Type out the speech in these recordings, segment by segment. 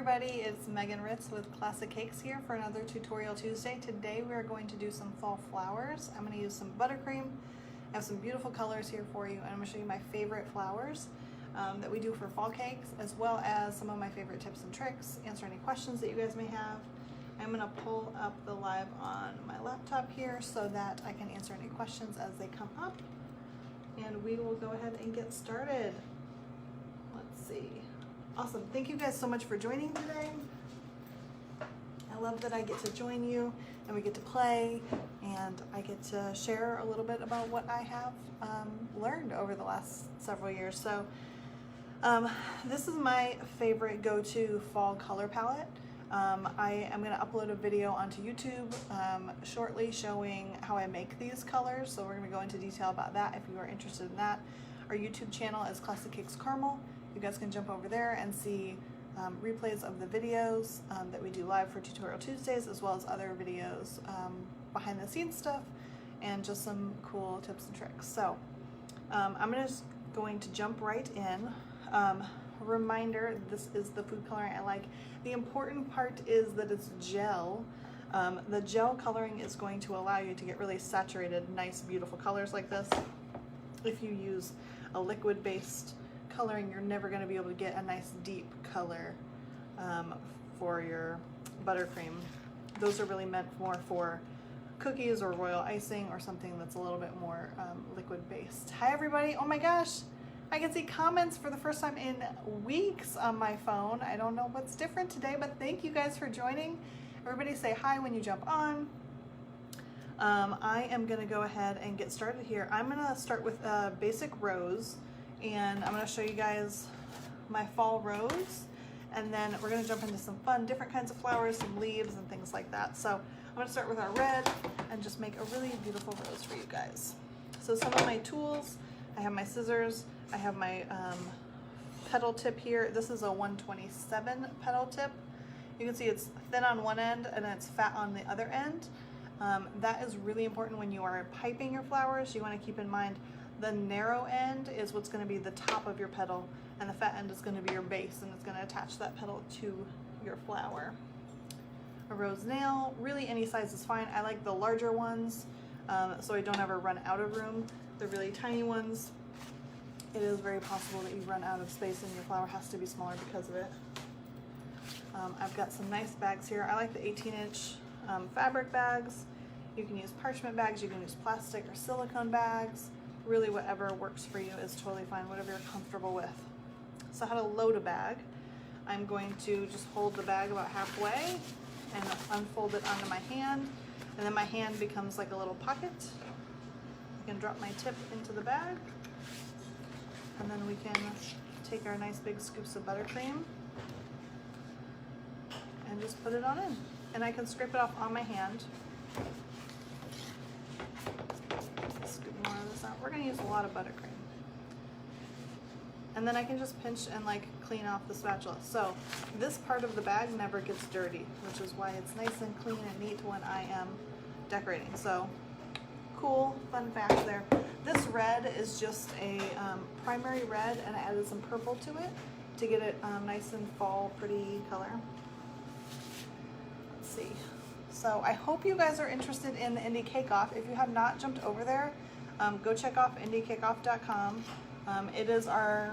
everybody, it's Megan Ritz with Classic Cakes here for another Tutorial Tuesday. Today we are going to do some fall flowers. I'm going to use some buttercream. I have some beautiful colors here for you, and I'm going to show you my favorite flowers that we do for fall cakes, as well as some of my favorite tips and tricks, answer any questions that you guys may have. I'm going to pull up the live on my laptop here so that I can answer any questions as they come up, and we will go ahead and get started. Let's see. Awesome. Thank you guys so much for joining today. I love that I get to join you and we get to play and I get to share a little bit about what I have learned over the last several years. So this is my favorite go-to fall color palette. I am going to upload a video onto YouTube shortly showing how I make these colors. So we're going to go into detail about that if you are interested in that. Our YouTube channel is Classic Cakes Carmel. You guys can jump over there and see replays of the videos that we do live for Tutorial Tuesdays, as well as other videos, behind the scenes stuff, and just some cool tips and tricks. So I'm just going to jump right in. Reminder, this is the food coloring I like. The important part is that it's gel. The gel coloring is going to allow you to get really saturated, nice, beautiful colors like this. If you use a liquid-based coloring, you're never going to be able to get a nice deep color for your buttercream. Those are really meant more for cookies or royal icing or something that's a little bit more liquid based. Hi everybody. Oh my gosh, I can see comments for the first time in weeks on my phone. I don't know what's different today, but thank you guys for joining. Everybody say hi when you jump on. I am going to go ahead and get started here. I'm going to start with a basic rose, and I'm going to show you guys my fall rose, and then we're going to jump into some fun different kinds of flowers, some leaves and things like that. So I'm going to start with our red and just make a really beautiful rose for you guys. So some of my tools, I have my scissors, I have my petal tip here. This is a 127 petal tip. You can see it's thin on one end and it's fat on the other end. That is really important when you are piping your flowers. You want to keep in mind the narrow end is what's going to be the top of your petal, and the fat end is going to be your base, and it's going to attach that petal to your flower. A rose nail, really any size is fine. I like the larger ones so I don't ever run out of room. The really tiny ones, it is very possible that you run out of space and your flower has to be smaller because of it. I've got some nice bags here. I like the 18-inch fabric bags. You can use parchment bags, you can use plastic or silicone bags. Really whatever works for you is totally fine, whatever you're comfortable with. So how to load a bag. I'm going to just hold the bag about halfway and unfold it onto my hand, and then my hand becomes like a little pocket. I can drop my tip into the bag, and then we can take our nice big scoops of buttercream and just put it on in. And I can scrape it off on my hand. Scoop more of this out. We're going to use a lot of buttercream. And then I can just pinch and like clean off the spatula. So this part of the bag never gets dirty, which is why it's nice and clean and neat when I am decorating. So cool, fun fact there. This red is just a primary red, and I added some purple to it to get it nice and fall pretty color. Let's see. So I hope you guys are interested in the Indie Cake Off. If you have not jumped over there, go check off indiecakeoff.com. It is our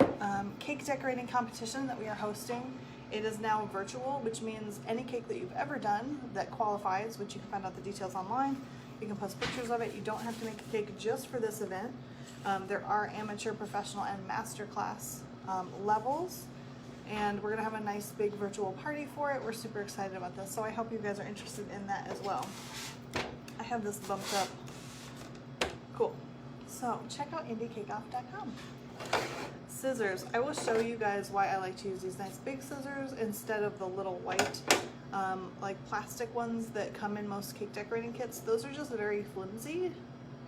cake decorating competition that we are hosting. It is now virtual, which means any cake that you've ever done that qualifies, which you can find out the details online. You can post pictures of it. You don't have to make a cake just for this event. There are amateur, professional, and masterclass levels. And we're going to have a nice big virtual party for it. We're super excited about this, so I hope you guys are interested in that as well. I have this bumped up. Cool. So check out indiecakeoff.com. Scissors. I will show you guys why I like to use these nice big scissors instead of the little white like plastic ones that come in most cake decorating kits. Those are just very flimsy,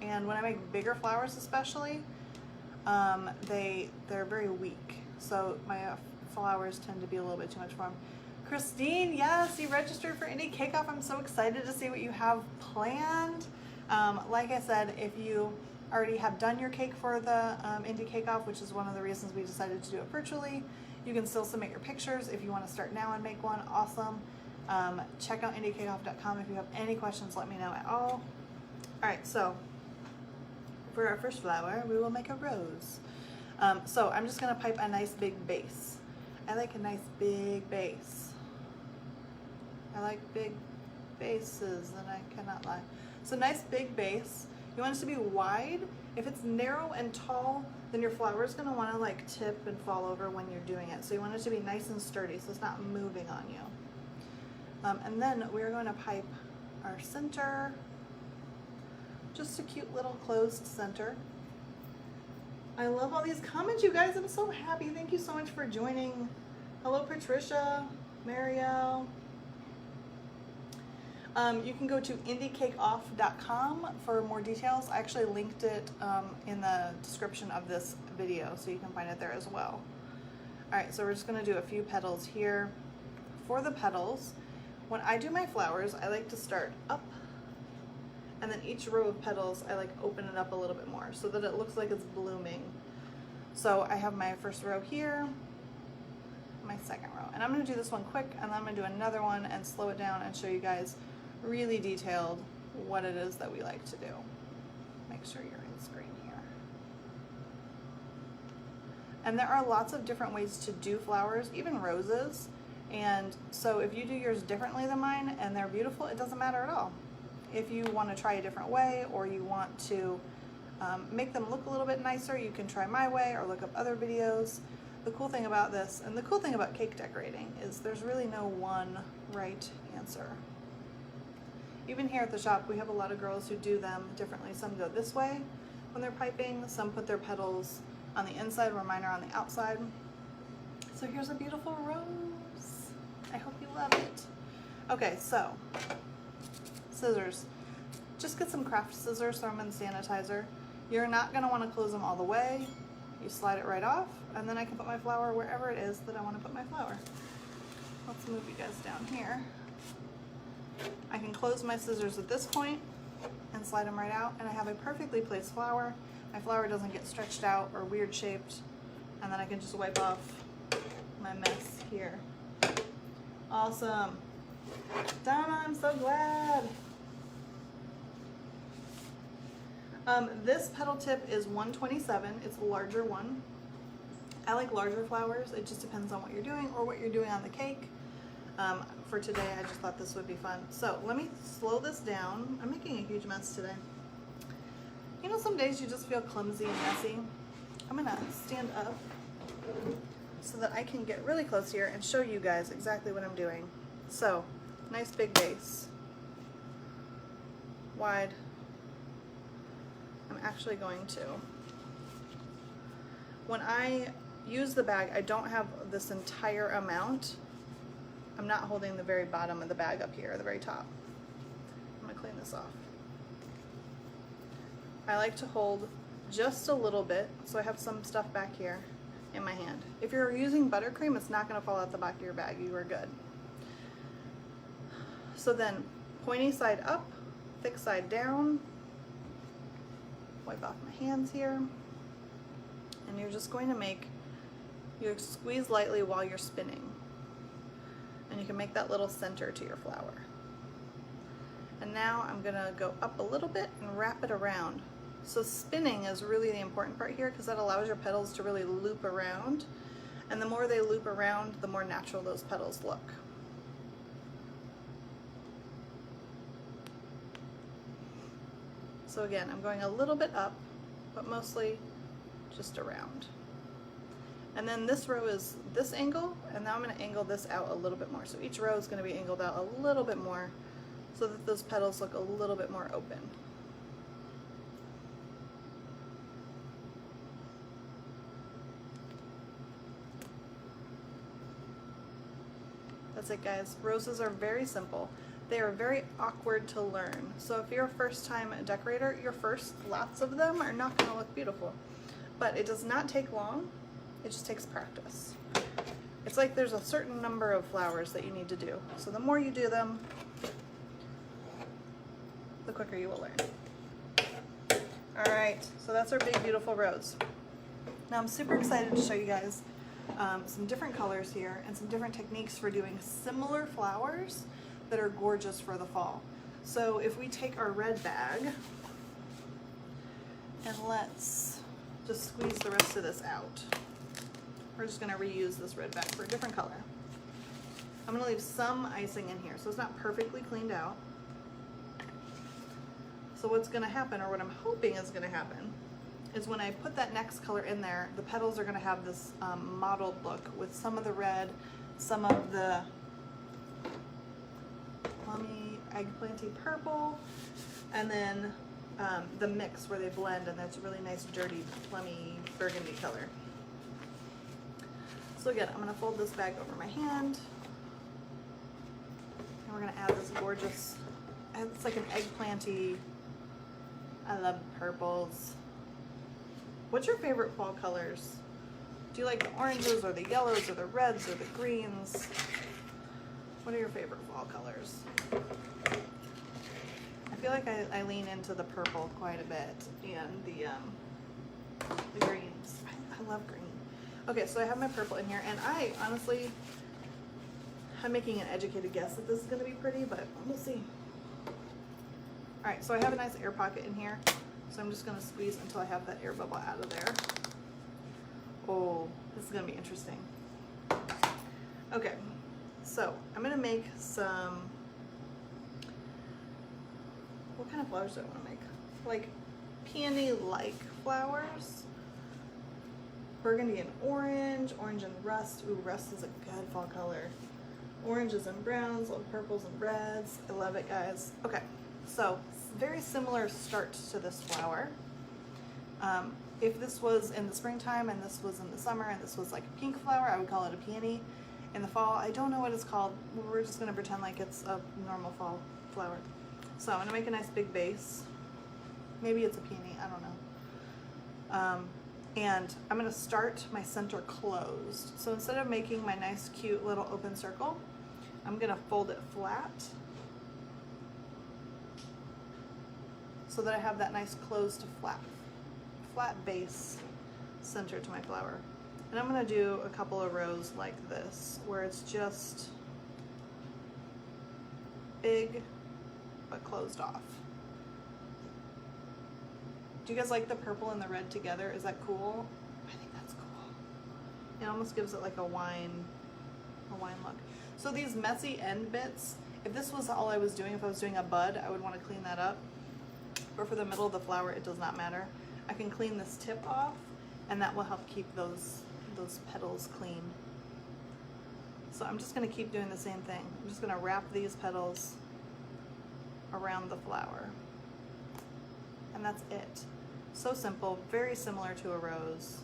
and when I make bigger flowers especially, they're very weak. So my flowers tend to be a little bit too much for them. Christine, yes, you registered for Indie Cake Off. I'm so excited to see what you have planned. Like I said, if you already have done your cake for the Indie Cake Off, which is one of the reasons we decided to do it virtually, You can still submit your pictures if you want to start now and make one. Awesome. Check out indiecakehop.com. If you have any questions, let me know at all. All right, so for our first flower, we will make a rose. So I'm just gonna pipe a nice big base. I like a nice big base. I like big bases, and I cannot lie. So nice big base. You want it to be wide. If it's narrow and tall, then your flower is gonna wanna like tip and fall over when you're doing it. So you want it to be nice and sturdy, so it's not moving on you. And then we're going to pipe our center. Just a cute little closed center. I love all these comments, you guys. I'm so happy. Thank you so much for joining. Hello, Patricia, Marielle. You can go to indiecakeoff.com for more details. I actually linked it in the description of this video, so you can find it there as well. All right, so we're just gonna do a few petals here. For the petals, when I do my flowers, I like to start up, and then each row of petals, I like open it up a little bit more so that it looks like it's blooming. So I have my first row here, my second row, and I'm gonna do this one quick, and then I'm gonna do another one and slow it down and show you guys really detailed what it is that we like to do. Make sure you're in screen here. And there are lots of different ways to do flowers, even roses. And so if you do yours differently than mine and they're beautiful, it doesn't matter at all. If you want to try a different way, or you want to make them look a little bit nicer, you can try my way or look up other videos. The cool thing about this, and the cool thing about cake decorating, is there's really no one right answer. Even here at the shop, we have a lot of girls who do them differently. Some go this way when they're piping, some put their petals on the inside where mine are on the outside. So here's a beautiful rose. I hope you love it. Okay, so scissors. Just get some craft scissors, throw them in sanitizer. You're not gonna wanna close them all the way. You slide it right off, and then I can put my flower wherever it is that I wanna put my flower. Let's move you guys down here. I can close my scissors at this point and slide them right out, and I have a perfectly placed flower. My flower doesn't get stretched out or weird shaped, and then I can just wipe off my mess here. Awesome. Donna, I'm so glad. This petal tip is 127. It's a larger one. I like larger flowers. It just depends on what you're doing or what you're doing on the cake. For today, I just thought this would be fun. So let me slow this down. I'm making a huge mess today. You know, some days you just feel clumsy and messy. I'm gonna stand up so that I can get really close here and show you guys exactly what I'm doing. So, nice big base. Wide. I'm actually going to. When I use the bag, I don't have this entire amount. I'm not holding the very bottom of the bag up here, the very top. I'm gonna clean this off. I like to hold just a little bit, so I have some stuff back here in my hand. If you're using buttercream, it's not gonna fall out the back of your bag. You are good. So then, pointy side up, thick side down. Wipe off my hands here. And you're just going to you squeeze lightly while you're spinning. And you can make that little center to your flower. And now I'm gonna go up a little bit and wrap it around. So spinning is really the important part here, because that allows your petals to really loop around. And the more they loop around, the more natural those petals look. So again, I'm going a little bit up, but mostly just around. And then this row is this angle, and now I'm going to angle this out a little bit more. So each row is going to be angled out a little bit more so that those petals look a little bit more open. That's it, guys. Roses are very simple. They are very awkward to learn. So if you're a first-time decorator, your first lots of them are not going to look beautiful. But it does not take long. It just takes practice. It's like there's a certain number of flowers that you need to do. So the more you do them, the quicker you will learn. All right, so that's our big, beautiful rose. Now I'm super excited to show you guys some different colors here and some different techniques for doing similar flowers that are gorgeous for the fall. So if we take our red bag and let's just squeeze the rest of this out. We're just gonna reuse this red bag for a different color. I'm gonna leave some icing in here, so it's not perfectly cleaned out. So what's gonna happen, or what I'm hoping is gonna happen, is when I put that next color in there, the petals are gonna have this mottled look with some of the red, some of the plummy eggplanty purple, and then the mix where they blend, and that's a really nice dirty plummy burgundy color. So again, I'm gonna fold this bag over my hand, and we're gonna add this gorgeous, it's like an eggplanty, I love purples. What's your favorite fall colors? Do you like the oranges or the yellows or the reds or the greens? What are your favorite fall colors? I feel like I lean into the purple quite a bit, and the greens. I love green. Okay, so I have my purple in here, and I honestly, I'm making an educated guess that this is gonna be pretty, but we'll see. All right, so I have a nice air pocket in here, so I'm just gonna squeeze until I have that air bubble out of there. Oh, this is gonna be interesting. Okay, so I'm gonna make some, what kind of flowers do I wanna make? Like peony-like flowers. Burgundy and orange, orange and rust. Ooh, rust is a good fall color. Oranges and browns, little purples and reds. I love it, guys. Okay, so very similar start to this flower. If this was in the springtime and this was in the summer and this was like a pink flower, I would call it a peony. In the fall, I don't know what it's called. We're just gonna pretend like it's a normal fall flower. So I'm gonna make a nice big base. Maybe it's a peony, I don't know. And I'm gonna start my center closed. So instead of making my nice cute little open circle, I'm gonna fold it flat so that I have that nice closed flat base center to my flower. And I'm gonna do a couple of rows like this, where it's just big but closed off. Do you guys like the purple and the red together? Is that cool? I think that's cool. It almost gives it like a wine look. So these messy end bits, if this was all I was doing, if I was doing a bud, I would want to clean that up. But for the middle of the flower, it does not matter. I can clean this tip off, and that will help keep those petals clean. So I'm just gonna keep doing the same thing. I'm just gonna wrap these petals around the flower. And that's it. So simple, very similar to a rose,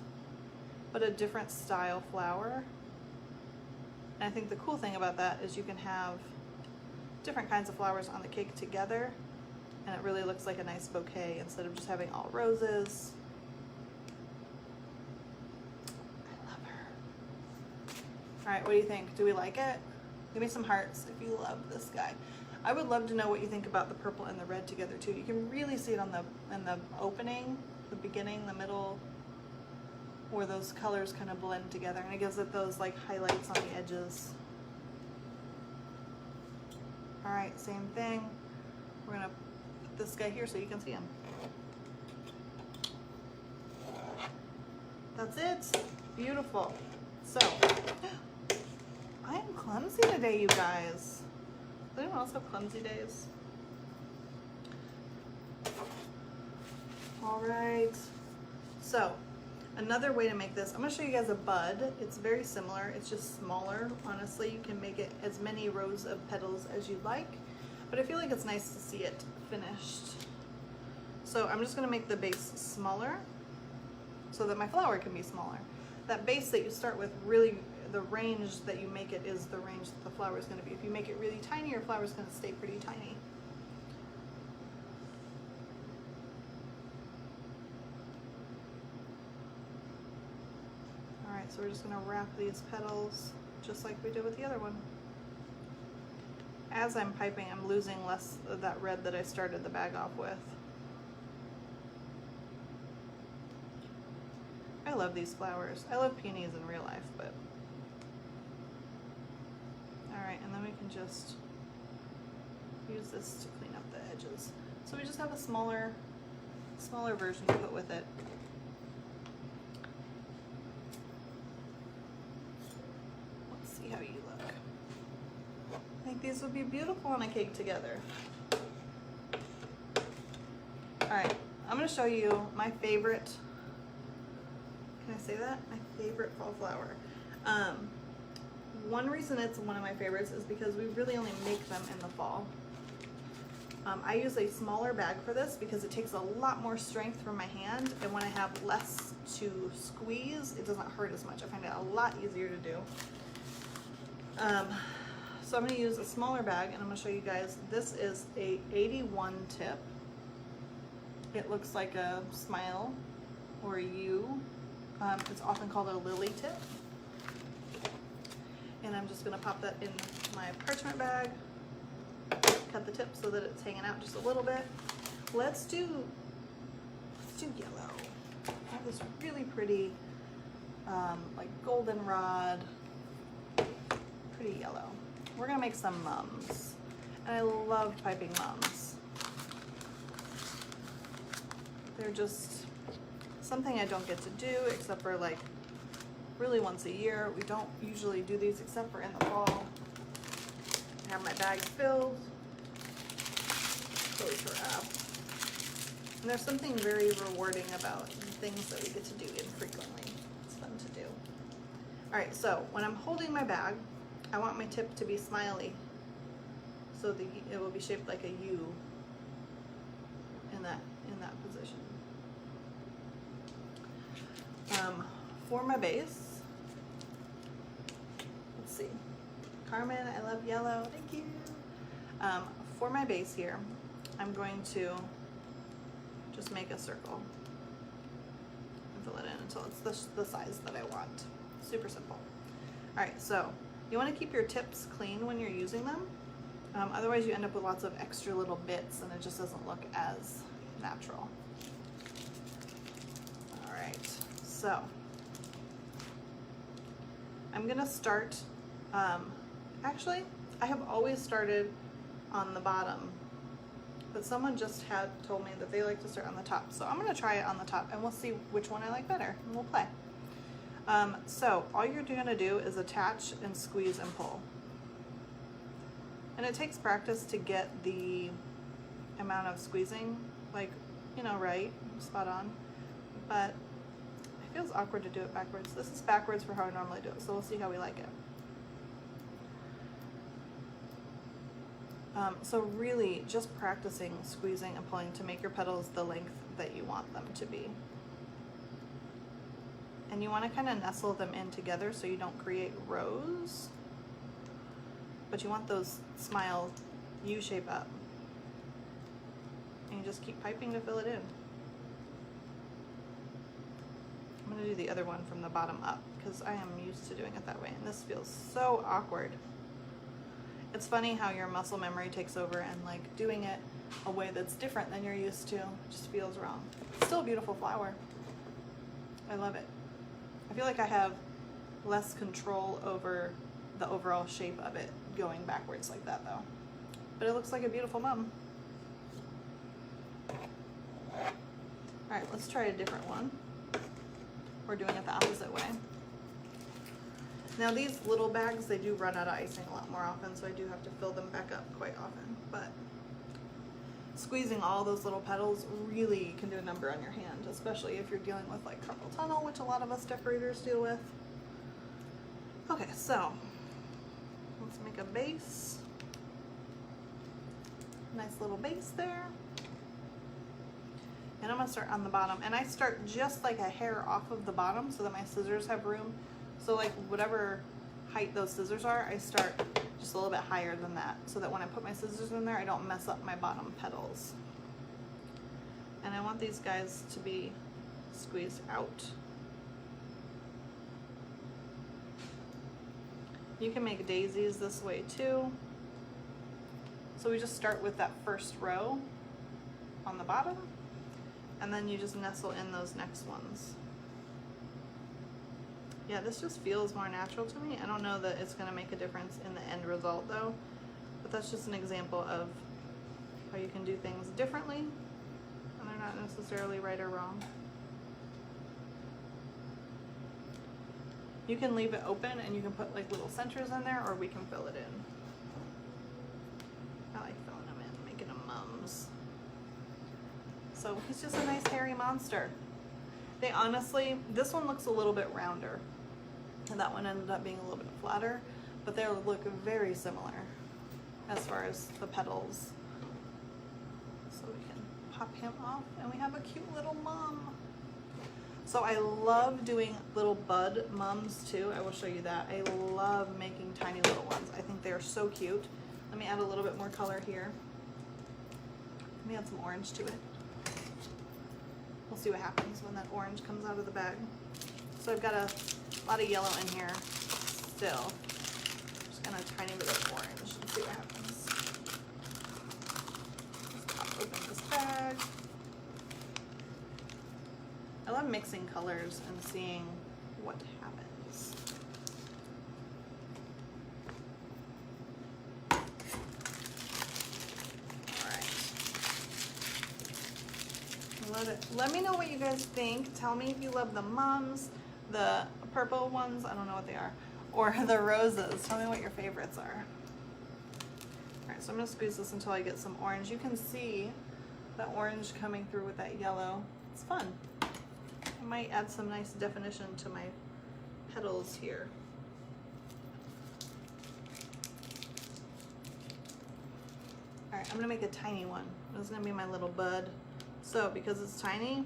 but a different style flower. And I think the cool thing about that is you can have different kinds of flowers on the cake together, and it really looks like a nice bouquet instead of just having all roses. I love her. All right, what do you think? Do we like it? Give me some hearts if you love this guy. I would love to know what you think about the purple and the red together too. You can really see it on in the opening, the beginning, the middle, where those colors kind of blend together, and it gives it those like highlights on the edges. All right, same thing. We're gonna put this guy here so you can see him. That's it. Beautiful. So, I am clumsy today, you guys. Does anyone else have clumsy days? All right, so another way to make this, I'm gonna show you guys a bud. It's very similar, it's just smaller. Honestly, you can make it as many rows of petals as you like, but I feel like it's nice to see it finished. So I'm just gonna make the base smaller so that my flower can be smaller. That base that you start with, really, the range that you make it is the range that the flower is going to be. If you make it really tiny, your flower is going to stay pretty tiny. All right, so we're just going to wrap these petals just like we did with the other one. As I'm piping, I'm losing less of that red that I started the bag off with. I love these flowers. I love peonies in real life, but. Alright, and then we can just use this to clean up the edges. So we just have a smaller version to put with it. Let's see how you look. I think these would be beautiful on a cake together. Alright, I'm going to show you my favorite, can I say that? My favorite fall flower. One reason it's one of my favorites is because we really only make them in the fall. I use a smaller bag for this because it takes a lot more strength from my hand, and when I have less to squeeze, it doesn't hurt as much. I find it a lot easier to do. So I'm going to use a smaller bag, and I'm going to show you guys. This is a 81 tip. It looks like a smile or a U. It's often called a lily tip. And I'm just going to pop that in my parchment bag. Cut the tip so that it's hanging out just a little bit. Let's do yellow. I have this really pretty like goldenrod, pretty yellow. We're gonna make some mums, and I love piping mums. They're just something I don't get to do except for like really once a year. We don't usually do these except for in the fall. I have my bags filled. Close her up. And there's something very rewarding about things that we get to do infrequently. It's fun to do. Alright, so when I'm holding my bag, I want my tip to be smiley. So it will be shaped like a U in that position. For my base, let's see. Carmen, I love yellow. Thank you. For my base here, I'm going to just make a circle and fill it in until it's the size that I want. Super simple. Alright, so you want to keep your tips clean when you're using them. Otherwise you end up with lots of extra little bits and it just doesn't look as natural. Alright, so I'm going to start, actually I have always started on the bottom, but someone just had told me that they like to start on the top, so I'm going to try it on the top and we'll see which one I like better and we'll play. So all you're going to do is attach and squeeze and pull, and it takes practice to get the amount of squeezing like, you know, right, spot on, but it feels awkward to do it backwards. This is backwards for how I normally do it, so we'll see how we like it. So really just practicing squeezing and pulling to make your petals the length that you want them to be. And you want to kind of nestle them in together so you don't create rows, but you want those smile U shape up. And you just keep piping to fill it in. I'm going to do the other one from the bottom up because I am used to doing it that way, and this feels so awkward. It's funny how your muscle memory takes over and like doing it a way that's different than you're used to just feels wrong. It's still a beautiful flower. I love it. I feel like I have less control over the overall shape of it going backwards like that though. But it looks like a beautiful mum. Alright, let's try a different one. We're doing it the opposite way. Now these little bags, they do run out of icing a lot more often, so I do have to fill them back up quite often. But squeezing all those little petals really can do a number on your hand, especially if you're dealing with like carpal tunnel, which a lot of us decorators deal with. Okay, so let's make a base. Nice little base there. And I'm gonna start on the bottom, and I start just like a hair off of the bottom so that my scissors have room. So like whatever height those scissors are, I start just a little bit higher than that so that when I put my scissors in there, I don't mess up my bottom petals. And I want these guys to be squeezed out. You can make daisies this way too. So we just start with that first row on the bottom, and then you just nestle in those next ones. Yeah, this just feels more natural to me. I don't know that it's gonna make a difference in the end result though, but that's just an example of how you can do things differently, and they're not necessarily right or wrong. You can leave it open and you can put like little centers in there, or we can fill it in. I like filling them in, making them mums. So he's just a nice hairy monster. They honestly, this one looks a little bit rounder, and that one ended up being a little bit flatter, but they look very similar as far as the petals. So we can pop him off, and we have a cute little mum. So I love doing little bud mums too. I will show you that. I love making tiny little ones. I think they are so cute. Let me add a little bit more color here. Let me add some orange to it. We'll see what happens when that orange comes out of the bag. So I've got a lot of yellow in here still. Just gonna tiny bit of orange and see what happens. Just pop open this bag. I love mixing colors and seeing what happens. Let me know what you guys think. Tell me if you love the mums, the purple ones, I don't know what they are, or the roses. Tell me what your favorites are. All right, so I'm gonna squeeze this until I get some orange. You can see the orange coming through with that yellow. It's fun. I might add some nice definition to my petals here. All right, I'm gonna make a tiny one. This is gonna be my little bud. So because it's tiny,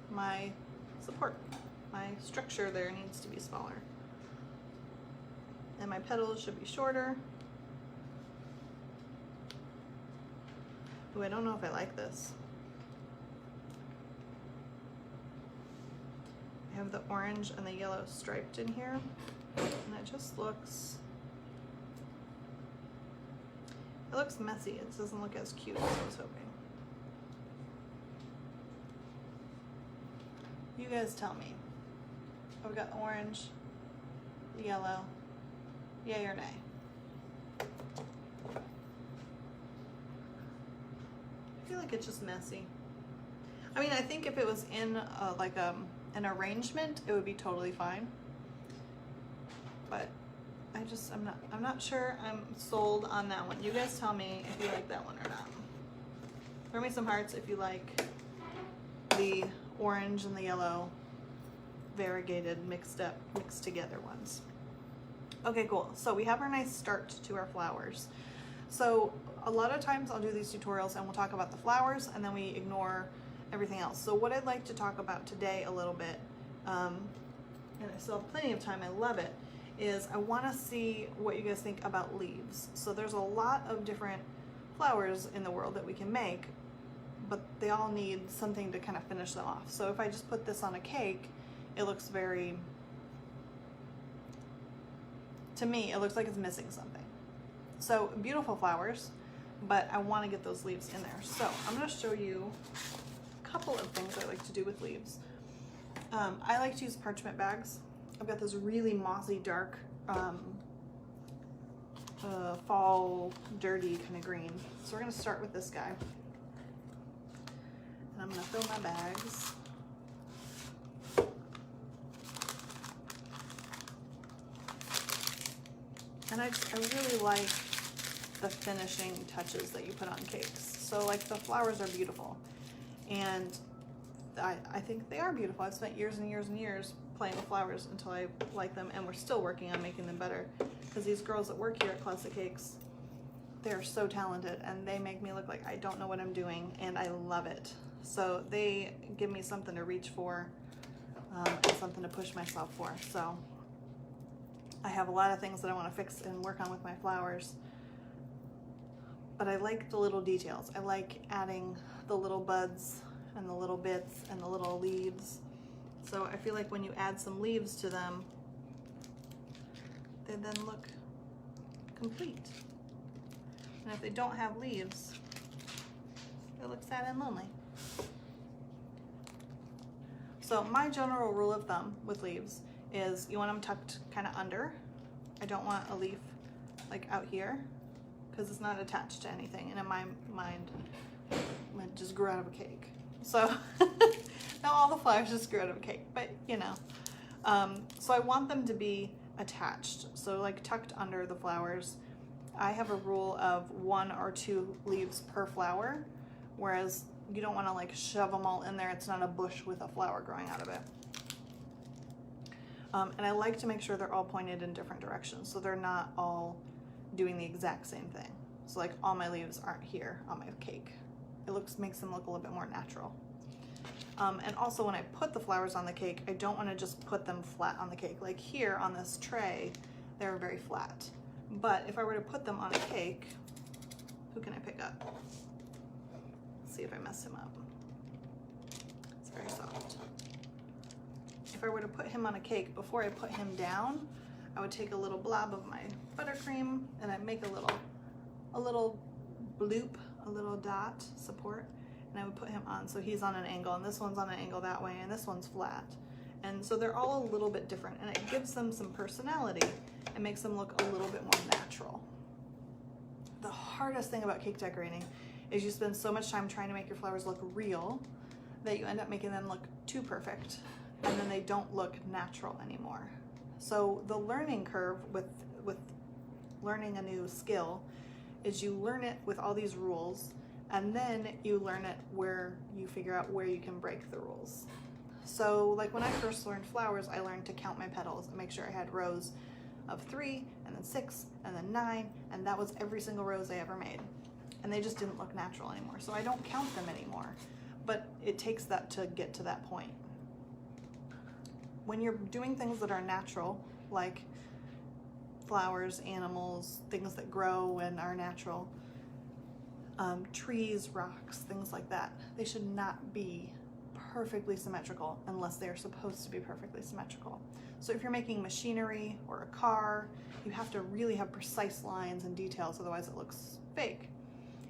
my support, my structure there needs to be smaller. And my petals should be shorter. Ooh, I don't know if I like this. I have the orange and the yellow striped in here, and it just looks, it looks messy. It doesn't look as cute as I was hoping. You guys tell me. I've got orange, yellow, yay or nay? I feel like it's just messy. I mean, I think if it was in like an arrangement, it would be totally fine. But I'm not sure I'm sold on that one. You guys tell me if you like that one or not. Throw me some hearts if you like the orange and the yellow variegated mixed together ones. Okay, cool. So we have our nice start to our flowers. So a lot of times I'll do these tutorials and we'll talk about the flowers and then we ignore everything else. So what I'd like to talk about today a little bit, and I still have plenty of time, I love it, is I want to see what you guys think about leaves. So there's a lot of different flowers in the world that we can make, but they all need something to kind of finish them off. So if I just put this on a cake, it looks very, to me, it looks like it's missing something. So beautiful flowers, but I want to get those leaves in there. So I'm going to show you a couple of things I like to do with leaves. I like to use parchment bags. I've got this really mossy, dark, fall, dirty kind of green. So we're going to start with this guy. And I'm going to fill my bags. And I really like the finishing touches that you put on cakes. So like the flowers are beautiful. And I think they are beautiful. I've spent years and years and years playing with flowers until I like them, and we're still working on making them better. Because these girls that work here at Classic Cakes, they're so talented and they make me look like I don't know what I'm doing, and I love it. So they give me something to reach for and something to push myself for. So I have a lot of things that I want to fix and work on with my flowers, but I like the little details. I like adding the little buds and the little bits and the little leaves. So I feel like when you add some leaves to them, they then look complete. And if they don't have leaves, they look sad and lonely. So my general rule of thumb with leaves is you want them tucked kind of under. I don't want a leaf like out here because it's not attached to anything, and in my mind it might just grew out of a cake. So now all the flowers just grew out of a cake, but you know. So I want them to be attached, so like tucked under the flowers. I have a rule of 1 or 2 leaves per flower, whereas you don't want to like shove them all in there. It's not a bush with a flower growing out of it. And I like to make sure they're all pointed in different directions, so they're not all doing the exact same thing. So like all my leaves aren't here on my cake. It makes them look a little bit more natural. And also when I put the flowers on the cake, I don't want to just put them flat on the cake. Like here on this tray, they're very flat. But if I were to put them on a cake, who can I pick up? Let's see if I mess him up. It's very soft. If I were to put him on a cake, before I put him down, I would take a little blob of my buttercream and I'd make a little bloop, a little dot support, and I would put him on. So he's on an angle, and this one's on an angle that way, and this one's flat. And so they're all a little bit different, and it gives them some personality and makes them look a little bit more natural. The hardest thing about cake decorating is you spend so much time trying to make your flowers look real that you end up making them look too perfect, and then they don't look natural anymore. So the learning curve with learning a new skill is you learn it with all these rules, and then you learn it where you figure out where you can break the rules. So like when I first learned flowers, I learned to count my petals and make sure I had rows of 3 and then 6 and then 9, and that was every single rose I ever made. And they just didn't look natural anymore. So I don't count them anymore, but it takes that to get to that point. When you're doing things that are natural, like flowers, animals, things that grow and are natural, trees, rocks, things like that, they should not be perfectly symmetrical unless they are supposed to be perfectly symmetrical. So if you're making machinery or a car, you have to really have precise lines and details, otherwise it looks fake.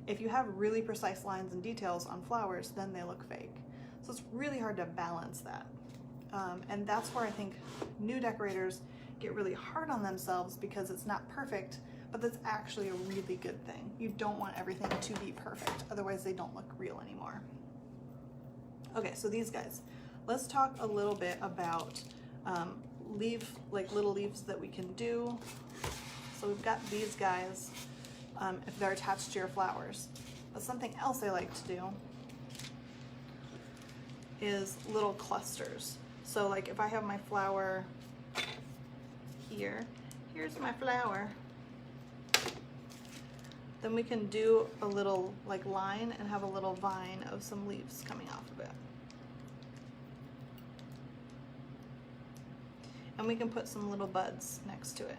If you have really precise lines and details on flowers, then they look fake. So it's really hard to balance that. And that's where I think new decorators get really hard on themselves, because it's not perfect, but that's actually a really good thing. You don't want everything to be perfect, otherwise they don't look real anymore. Okay, so these guys, let's talk a little bit about little leaves that we can do. So we've got these guys, if they're attached to your flowers. But something else I like to do is little clusters. So like if I have my flower here, here's my flower, then we can do a little like line and have a little vine of some leaves coming off of it. And we can put some little buds next to it.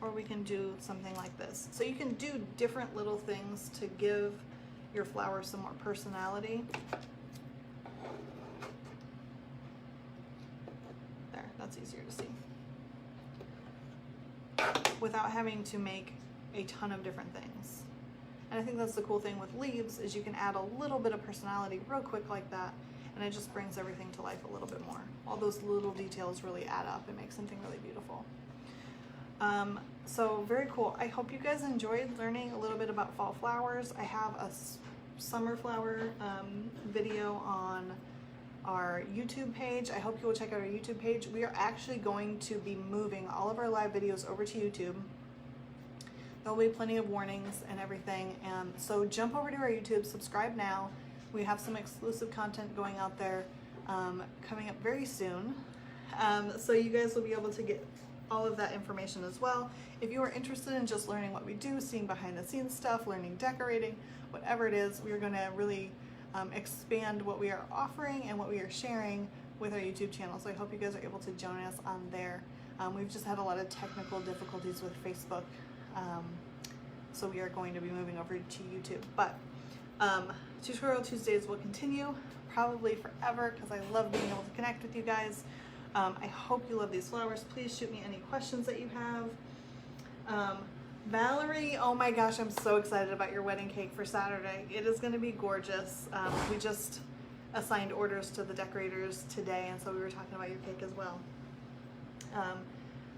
Or we can do something like this. So you can do different little things to give your flower some more personality. There, that's easier to see. Without having to make a ton of different things. And I think that's the cool thing with leaves, is you can add a little bit of personality real quick like that, and it just brings everything to life a little bit more. All those little details really add up and make something really beautiful. So very cool. I hope you guys enjoyed learning a little bit about fall flowers. I have a summer flower video on our YouTube page. I hope you will check out our YouTube page. We are actually going to be moving all of our live videos over to YouTube. There'll be plenty of warnings and everything, and so jump over to our YouTube, subscribe now. We have some exclusive content going out there coming up very soon, so you guys will be able to get all of that information as well. If you are interested in just learning what we do, seeing behind the scenes stuff, learning decorating, whatever it is, we are going to really expand what we are offering and what we are sharing with our YouTube channel. So I hope you guys are able to join us on there. We've just had a lot of technical difficulties with Facebook, so we are going to be moving over to YouTube. But Tutorial Tuesdays will continue probably forever, because I love being able to connect with you guys. I hope you love these flowers. Please shoot me any questions that you have. Valerie, oh my gosh, I'm so excited about your wedding cake for Saturday. It is going to be gorgeous. We just assigned orders to the decorators today, and so we were talking about your cake as well.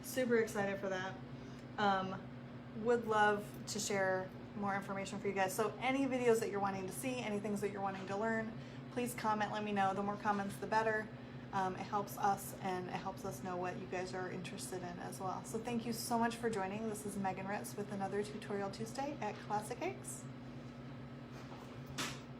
Super excited for that. Would love to share more information for you guys. So any videos that you're wanting to see, any things that you're wanting to learn, please comment, let me know. The more comments, the better. It helps us, and it helps us know what you guys are interested in as well. So thank you so much for joining. This is Megan Ritz with another Tutorial Tuesday at Classic Cakes.